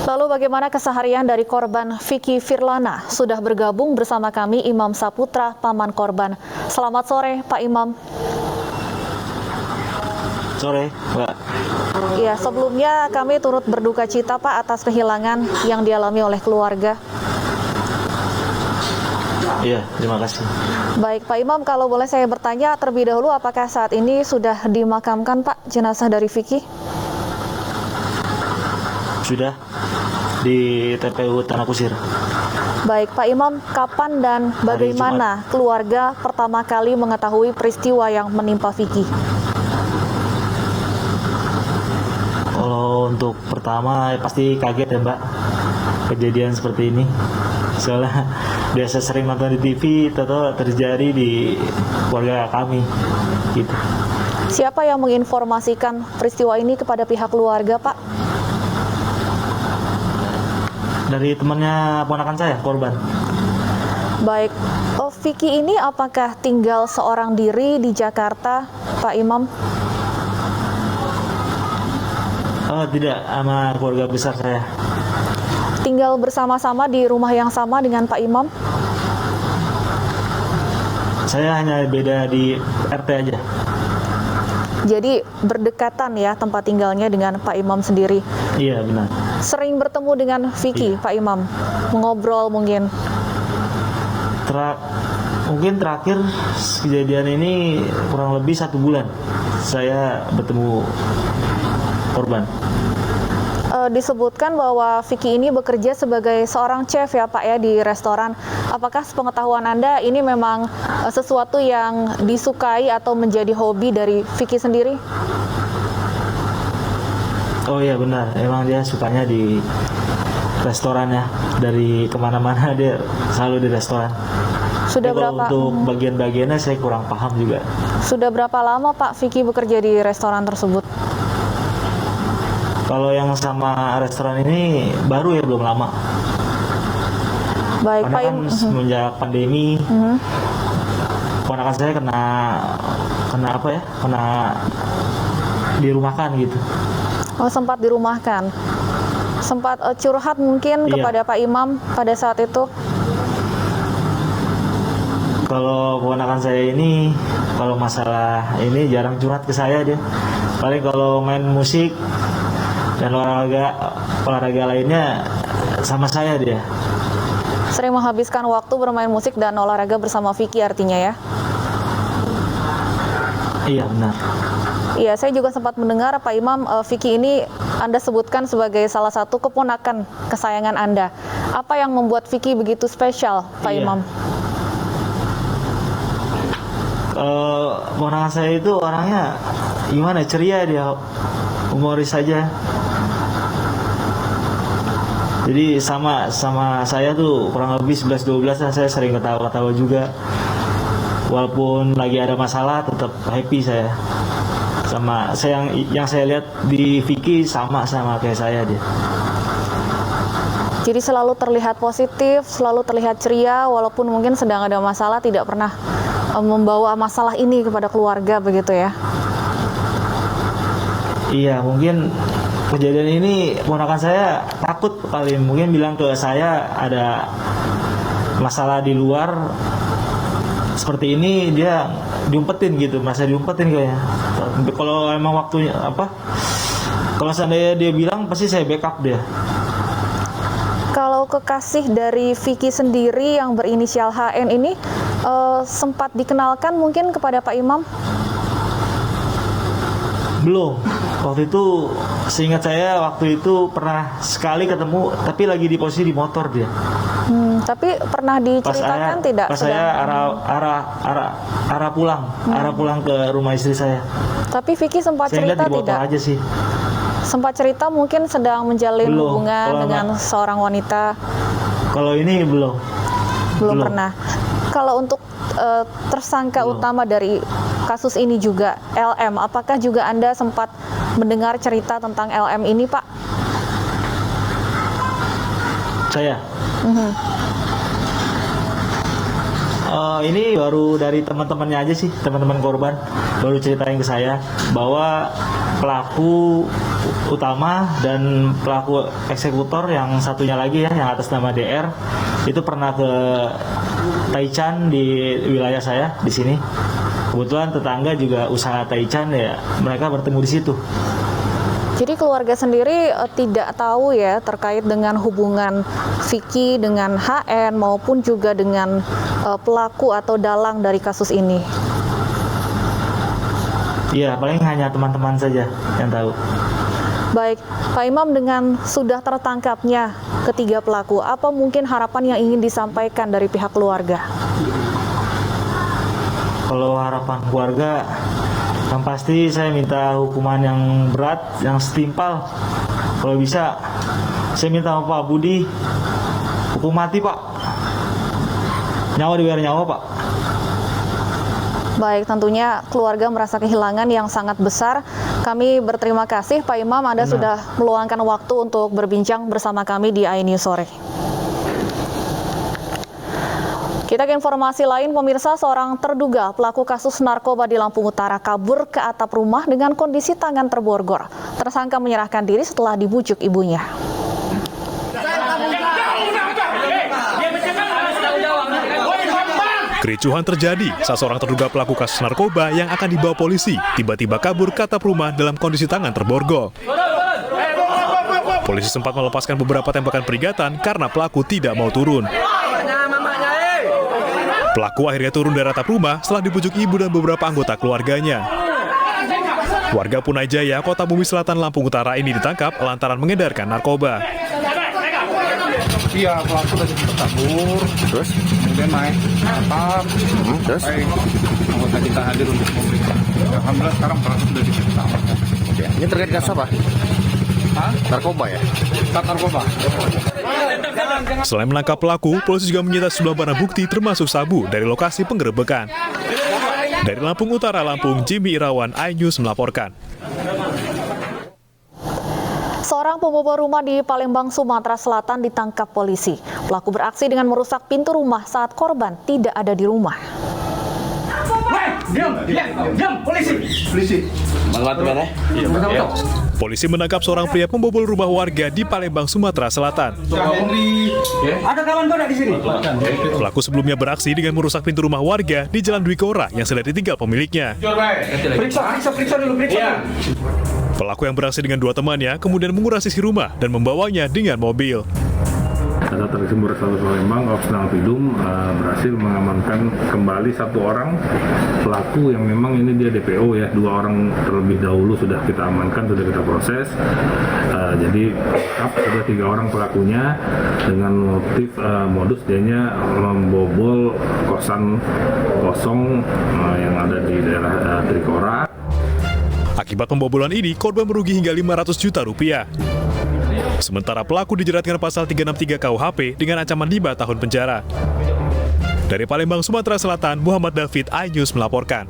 Lalu bagaimana keseharian dari korban Vicky Firlana? Sudah bergabung bersama kami Imam Saputra, paman korban. Selamat sore Pak Imam. Sore, Mbak. Ya, sebelumnya kami turut berduka cita Pak atas kehilangan yang dialami oleh keluarga. Iya, terima kasih. Baik Pak Imam, kalau boleh saya bertanya terlebih dahulu, apakah saat ini sudah dimakamkan Pak jenazah dari Vicky? Sudah di TPU Tanah Kusir. Baik Pak Imam, kapan dan bagaimana keluarga pertama kali mengetahui peristiwa yang menimpa Vicky? Kalau untuk pertama ya pasti kaget ya Mbak, kejadian seperti ini. Soalnya biasa sering nonton di TV, atau terjadi di keluarga kami gitu. Siapa yang menginformasikan peristiwa ini kepada pihak keluarga Pak? Dari temannya ponakan saya, korban. Baik, Vicky ini apakah tinggal seorang diri di Jakarta, Pak Imam? Oh tidak, sama keluarga besar saya. Tinggal bersama-sama di rumah yang sama dengan Pak Imam? Saya hanya beda di RT aja. Jadi berdekatan ya tempat tinggalnya dengan Pak Imam sendiri? Iya benar. Sering bertemu dengan Vicky, Pak Imam? Mengobrol mungkin? Mungkin terakhir kejadian ini kurang lebih 1 bulan saya bertemu korban. Disebutkan bahwa Vicky ini bekerja sebagai seorang chef ya Pak ya di restoran. Apakah sepengetahuan Anda ini memang sesuatu yang disukai atau menjadi hobi dari Vicky sendiri? Oh iya benar, emang dia sukanya di restoran ya. Dari kemana-mana dia selalu di restoran. Sudah kalau berapa? Untuk bagian-bagiannya saya kurang paham juga. Sudah berapa lama Pak Vicky bekerja di restoran tersebut? Kalau yang sama restoran ini baru ya, belum lama. Baik Karena Pak kan semenjak pandemi, ponakan saya kena apa ya? Kena dirumahkan gitu. Oh, sempat dirumahkan. Sempat curhat mungkin kepada Pak Imam pada saat itu? Kalau keponakan saya ini, kalau masalah ini jarang curhat ke saya dia. Paling kalau main musik dan olahraga lainnya sama saya dia. Sering menghabiskan waktu bermain musik dan olahraga bersama Vicky artinya ya? Iya benar. Iya, saya juga sempat mendengar Pak Imam, Vicky ini Anda sebutkan sebagai salah satu keponakan kesayangan Anda. Apa yang membuat Vicky begitu spesial, Pak Imam? Keponakan saya itu orangnya gimana? Ceria dia, humoris saja. Jadi sama saya tuh kurang lebih 11-12 lah, saya sering ketawa-ketawa juga. Walaupun lagi ada masalah tetap happy saya. Sama saya yang saya lihat di Vicky sama kayak saya dia. Jadi selalu terlihat positif, selalu terlihat ceria, walaupun mungkin sedang ada masalah, tidak pernah membawa masalah ini kepada keluarga begitu ya? Iya, mungkin kejadian ini ponakan saya takut kali, mungkin bilang ke saya ada masalah di luar seperti ini, dia diumpetin gitu, masa diumpetin kayaknya. Kalau emang waktunya kalau seandainya dia bilang, pasti saya backup dia. Kalau kekasih dari Vicky sendiri yang berinisial HN ini sempat dikenalkan mungkin kepada Pak Imam? Belum. Waktu itu seingat saya waktu itu pernah sekali ketemu, tapi lagi di posisi di motor dia. Tapi pernah diceritakan tidak? Pas saya arah pulang ke rumah istri saya. Tapi Vicky sempat saya cerita di motor tidak? Aja sih. Sempat cerita mungkin sedang menjalin hubungan dengan seorang wanita. Kalau ini belum Pernah. Kalau untuk tersangka utama dari kasus ini juga LM, apakah juga Anda sempat mendengar cerita tentang LM ini, Pak? Saya. Ini baru dari teman-temannya aja sih, teman-teman korban baru ceritain ke saya bahwa pelaku utama dan pelaku eksekutor yang satunya lagi ya, yang atas nama DR, itu pernah ke Taichan di wilayah saya di sini. Kebetulan tetangga juga usaha Taichan ya, mereka bertemu di situ. Jadi keluarga sendiri tidak tahu ya terkait dengan hubungan Vicky dengan HN maupun juga dengan pelaku atau dalang dari kasus ini. Iya, paling hanya teman-teman saja yang tahu. Baik, Pak Imam, dengan sudah tertangkapnya ketiga pelaku, apa mungkin harapan yang ingin disampaikan dari pihak keluarga? Kalau harapan keluarga, yang pasti saya minta hukuman yang berat, yang setimpal. Kalau bisa, saya minta sama Pak Budi hukum mati, Pak. Nyawa dibayar nyawa, Pak. Baik, tentunya keluarga merasa kehilangan yang sangat besar. Kami berterima kasih Pak Imam, Anda sudah meluangkan waktu untuk berbincang bersama kami di iNews Sore. Kita ke informasi lain, pemirsa, seorang terduga pelaku kasus narkoba di Lampung Utara kabur ke atap rumah dengan kondisi tangan terborgol. Tersangka menyerahkan diri setelah dibujuk ibunya. Kericuhan terjadi saat seorang terduga pelaku kasus narkoba yang akan dibawa polisi tiba-tiba kabur ke atap rumah dalam kondisi tangan terborgol. Polisi sempat melepaskan beberapa tembakan peringatan karena pelaku tidak mau turun. Pelaku akhirnya turun dari atap rumah setelah dibujuk ibu dan beberapa anggota keluarganya. Warga Punai Jaya, Kota Bumi Selatan, Lampung Utara ini ditangkap lantaran mengedarkan narkoba. Iya, pelaku tadi kabur, terus kemudian naik atap, terus anggota kita hadir untuk memeriksa. Alhamdulillah sekarang pelaku sudah ditangkap. Oke. Ini terkait kasus apa? Hah? Narkoba ya? Narkoba. Selain menangkap pelaku, polisi juga menyita sejumlah barang bukti termasuk sabu dari lokasi penggerebekan. Dari Lampung Utara, Lampung, Jimmy Irawan, iNews melaporkan. Seorang pembobol rumah di Palembang, Sumatera Selatan ditangkap polisi. Pelaku beraksi dengan merusak pintu rumah saat korban tidak ada di rumah. Diam, polisi. Polisi menangkap seorang pria pembobol rumah warga di Palembang, Sumatera Selatan. Ada kawan kau di sini? Pelaku sebelumnya beraksi dengan merusak pintu rumah warga di Jalan Dwi Kora yang sedang ditinggal pemiliknya. Periksa dulu. Pelaku yang beraksi dengan dua temannya kemudian menguras isi rumah dan membawanya dengan mobil. Satreskrim Polres Palembang, Opsnal Pidum berhasil mengamankan kembali satu orang pelaku yang memang ini dia DPO ya, dua orang terlebih dahulu sudah kita amankan, sudah kita proses. Jadi sudah 3 orang pelakunya dengan motif modus dianya membobol kosan kosong yang ada di daerah Trikora. Akibat pembobolan ini, korban merugi hingga 500 juta rupiah. Sementara pelaku dijerat dengan pasal 363 KUHP dengan ancaman 5 tahun penjara. Dari Palembang, Sumatera Selatan, Muhammad David, iNews melaporkan.